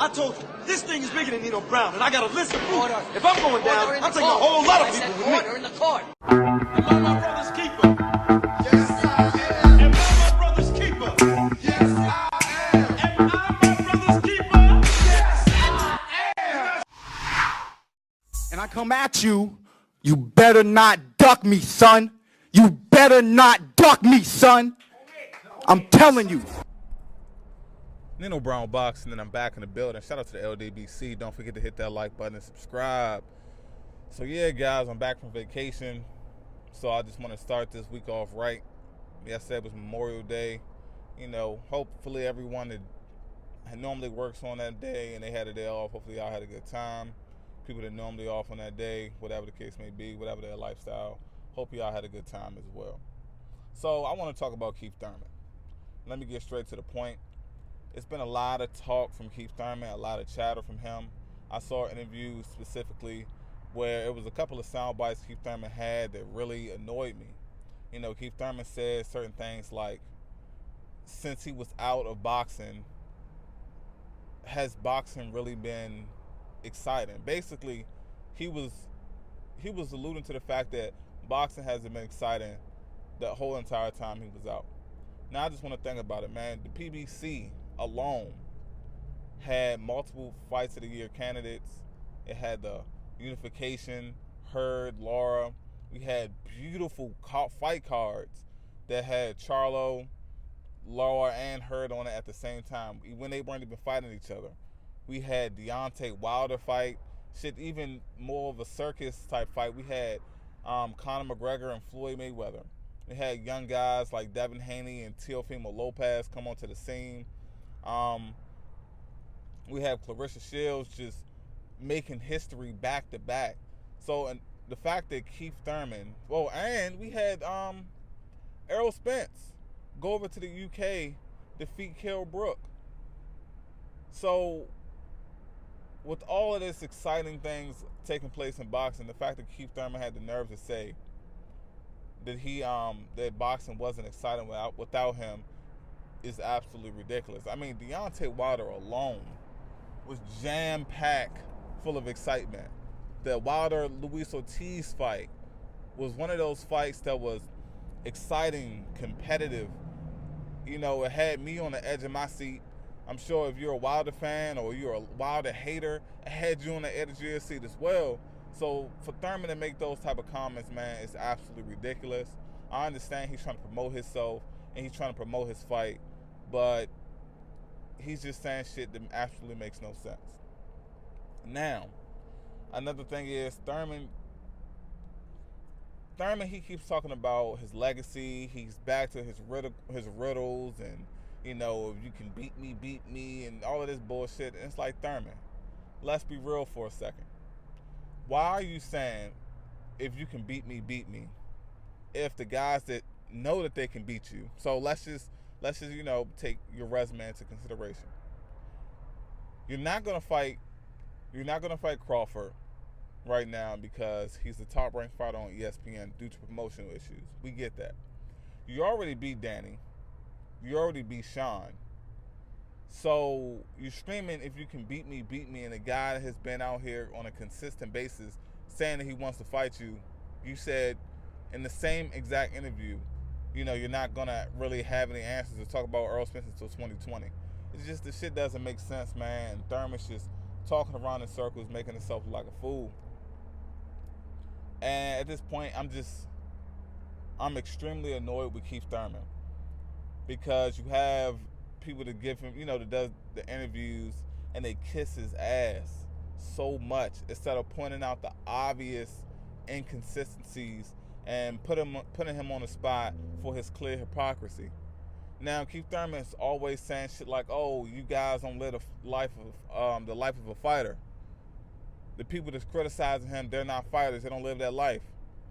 I told you, this thing is bigger than Nino Brown, and I got a list of proof. If I'm going down, I'm taking a whole lot of people with me. Order in the court. Am I my brother's keeper? Yes, I am. Am I my brother's keeper? Yes, I am. Am I my brother's keeper? Yes, I am. And I come at you, you better not duck me, son. You better not duck me, son. I'm telling you. Nino Brown Boxing, and I'm back in the building. Shout out to the LDBC. Don't forget to hit that like button and subscribe. So yeah, guys, I'm back from vacation. So I just want to start this week off right. Yesterday was Memorial Day. You know, hopefully everyone that normally works on that day and they had a day off, hopefully y'all had a good time. People that normally off on that day, whatever the case may be, whatever their lifestyle, hope y'all had a good time as well. So I want to talk about Keith Thurman. Let me get straight to the point. It's been a lot of talk from Keith Thurman, a lot of chatter from him. I saw interviews specifically where it was a couple of sound bites Keith Thurman had that really annoyed me. You know, Keith Thurman said certain things like, since he was out of boxing, has boxing really been exciting? Basically, he was alluding to the fact that boxing hasn't been exciting the whole entire time he was out. Now, I just want to think about it, man. The PBC alone had multiple Fights of the Year candidates. It had the Unification, Hurd, Laura. We had beautiful fight cards that had Charlo, Laura, and Hurd on it at the same time when they weren't even fighting each other. We had Deontay Wilder fight, even more of a circus type fight. We had Conor McGregor and Floyd Mayweather. We had young guys like Devin Haney and Teofimo Lopez come onto the scene. We have Clarissa Shields just making history back to back. So, and the fact that Keith Thurman, and we had Errol Spence go over to the UK, defeat Kell Brook. So, with all of this exciting things taking place in boxing, the fact that Keith Thurman had the nerve to say that that boxing wasn't exciting without him is absolutely ridiculous. I mean, Deontay Wilder alone was jam-packed full of excitement. The Wilder-Luis Ortiz fight was one of those fights that was exciting, competitive. You know, it had me on the edge of my seat. I'm sure if you're a Wilder fan or you're a Wilder hater, it had you on the edge of your seat as well. So for Thurman to make those type of comments, man, it's absolutely ridiculous. I understand he's trying to promote himself and he's trying to promote his fight, but he's just saying shit that absolutely makes no sense. Now, another thing is Thurman, he keeps talking about his legacy. He's back to his riddles and, you know, if you can beat me, and all of this bullshit. And it's like, Thurman, let's be real for a second. Why are you saying, if you can beat me, if the guys that know that they can beat you? So let's just you know, take your resume into consideration. You're not gonna fight Crawford right now because he's the top-ranked fighter on ESPN due to promotional issues. We get that. You already beat Danny. You already beat Sean. So you're screaming, if you can beat me, and a guy that has been out here on a consistent basis saying that he wants to fight you. You said in the same exact interview, you know, you're not gonna really have any answers to talk about Errol Spence until 2020. It's just, the shit doesn't make sense, man. And Thurman's just talking around in circles, making himself look like a fool. And at this point, I'm extremely annoyed with Keith Thurman, because you have people that give him, you know, that does the interviews and they kiss his ass so much instead of pointing out the obvious inconsistencies and putting him on the spot for his clear hypocrisy. Now, Keith Thurman is always saying shit like, "Oh, you guys don't live the life of a fighter. The people that's criticizing him, they're not fighters. They don't live that life."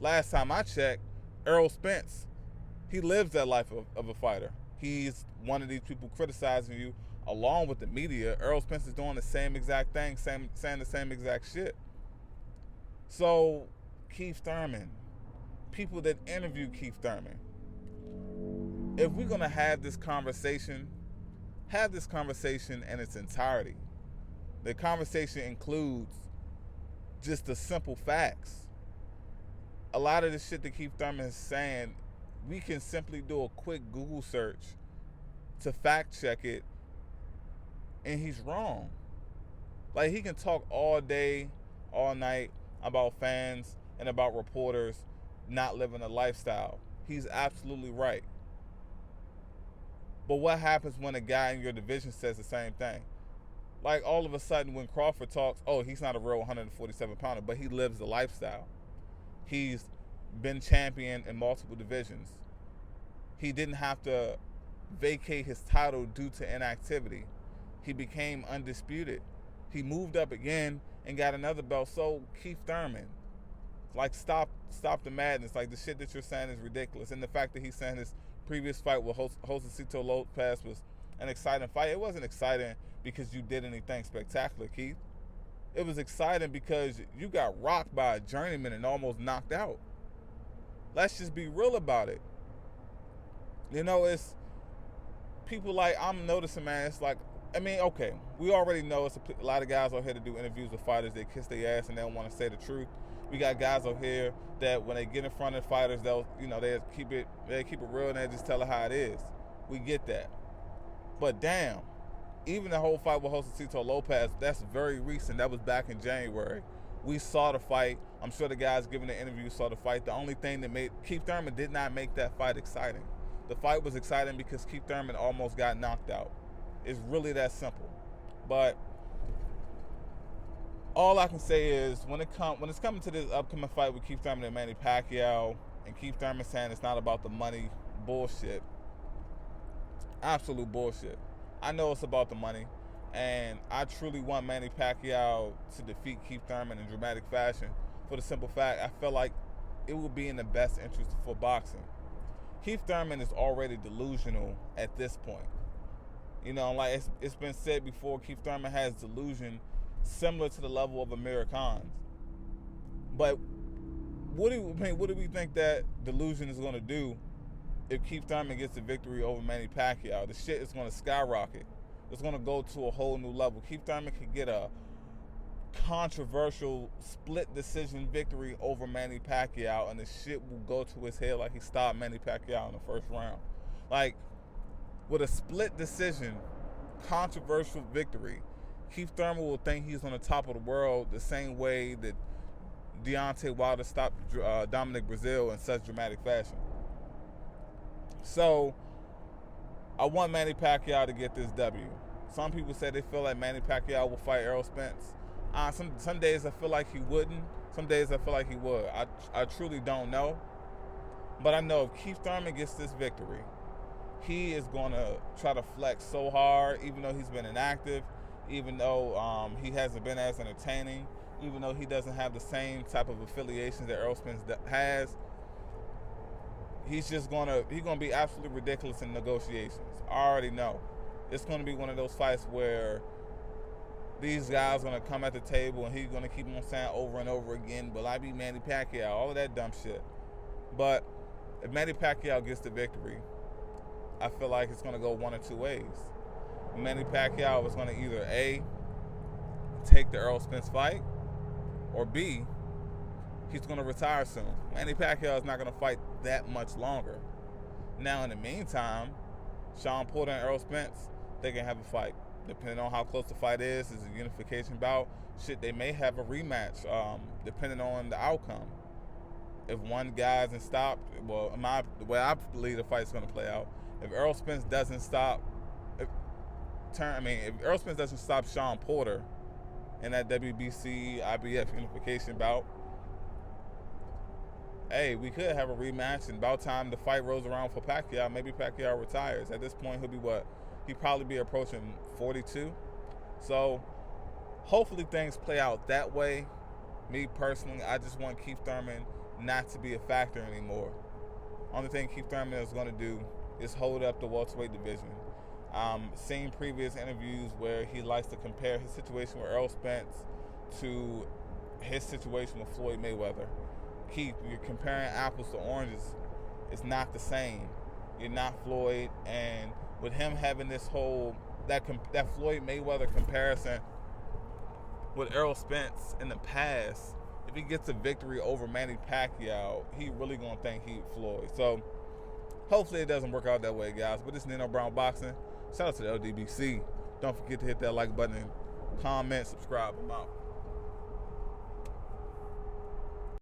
Last time I checked, Errol Spence, he lives that life of a fighter. He's one of these people criticizing you along with the media. Errol Spence is doing the same exact thing, saying the same exact shit. So, Keith Thurman, people that interview Keith Thurman, if we're going to have this conversation in its entirety. The conversation includes just the simple facts. A lot of the shit that Keith Thurman is saying, we can simply do a quick Google search to fact check it, and he's wrong. Like, he can talk all day, all night about fans and about reporters not living a lifestyle. He's absolutely right. But what happens when a guy in your division says the same thing? Like, all of a sudden when Crawford talks, oh, he's not a real 147 pounder, but he lives the lifestyle. He's been champion in multiple divisions. He didn't have to vacate his title due to inactivity. He became undisputed. He moved up again and got another belt. So Keith Thurman, like, stop the madness. Like, the shit that you're saying is ridiculous. And the fact that he's saying his previous fight with Josecito Lopez was an exciting fight. It wasn't exciting because you did anything spectacular, Keith. It was exciting because you got rocked by a journeyman and almost knocked out. Let's just be real about it. You know, it's people like, I'm noticing, man, it's like, I mean, okay, we already know it's a lot of guys out here to do interviews with fighters. They kiss their ass and they don't want to say the truth. We got guys out here that when they get in front of fighters, they'll keep it real and they just tell it how it is. We get that. But damn, even the whole fight with Josecito Lopez, that's very recent. That was back in January. We saw the fight. I'm sure the guys giving the interview saw the fight. The only thing that made Keith Thurman did not make that fight exciting. The fight was exciting because Keith Thurman almost got knocked out. It's really that simple. But all I can say is when it's coming to this upcoming fight with Keith Thurman and Manny Pacquiao, and Keith Thurman saying it's not about the money, bullshit. Absolute bullshit. I know it's about the money, and I truly want Manny Pacquiao to defeat Keith Thurman in dramatic fashion for the simple fact I feel like it would be in the best interest for boxing. Keith Thurman is already delusional at this point. You know, like it's been said before, Keith Thurman has delusion similar to the level of Amir Khan's. But what do we think that delusion is going to do if Keith Thurman gets the victory over Manny Pacquiao? The shit is going to skyrocket. It's going to go to a whole new level. Keith Thurman could get a controversial split decision victory over Manny Pacquiao, and the shit will go to his head like he stopped Manny Pacquiao in the first round. Like, with a split decision, controversial victory, Keith Thurman will think he's on the top of the world the same way that Deontay Wilder stopped Dominic Breazeale in such dramatic fashion. So, I want Manny Pacquiao to get this W. Some people say they feel like Manny Pacquiao will fight Errol Spence. Some days I feel like he wouldn't. Some days I feel like he would. I truly don't know. But I know if Keith Thurman gets this victory, he is going to try to flex so hard, even though he's been inactive, even though he hasn't been as entertaining, even though he doesn't have the same type of affiliations that Errol Spence has. He's going to be absolutely ridiculous in negotiations. I already know. It's going to be one of those fights where these guys are going to come at the table and he's going to keep on saying over and over again, will I be Manny Pacquiao? All of that dumb shit. But if Manny Pacquiao gets the victory, I feel like it's going to go one or two ways. Manny Pacquiao is going to either A, take the Errol Spence fight, or B, he's going to retire soon. Manny Pacquiao is not going to fight that much longer. Now, in the meantime, Sean Porter and Errol Spence, they can have a fight. Depending on how close the fight is a unification bout. Shit, they may have a rematch, depending on the outcome. If one guy isn't stopped, well, the way I believe the fight's going to play out, if Errol Spence doesn't stop, if Errol Spence doesn't stop Sean Porter in that WBC IBF unification bout, hey, we could have a rematch, and about time the fight rolls around for Pacquiao, maybe Pacquiao retires. At this point, he'll be what? He'd probably be approaching 42. So hopefully things play out that way. Me personally, I just want Keith Thurman not to be a factor anymore. Only thing Keith Thurman is going to do is hold up the welterweight division. Seen previous interviews where he likes to compare his situation with Errol Spence to his situation with Floyd Mayweather. Keith, you're comparing apples to oranges. It's not the same. You're not Floyd, and with him having this whole that Floyd Mayweather comparison, with Errol Spence in the past, if he gets a victory over Manny Pacquiao, he really gonna thank Floyd. So hopefully it doesn't work out that way, guys. But this is Nino Brown Boxing. Shout out to the LDBC. Don't forget to hit that like button and comment, subscribe. I'm out.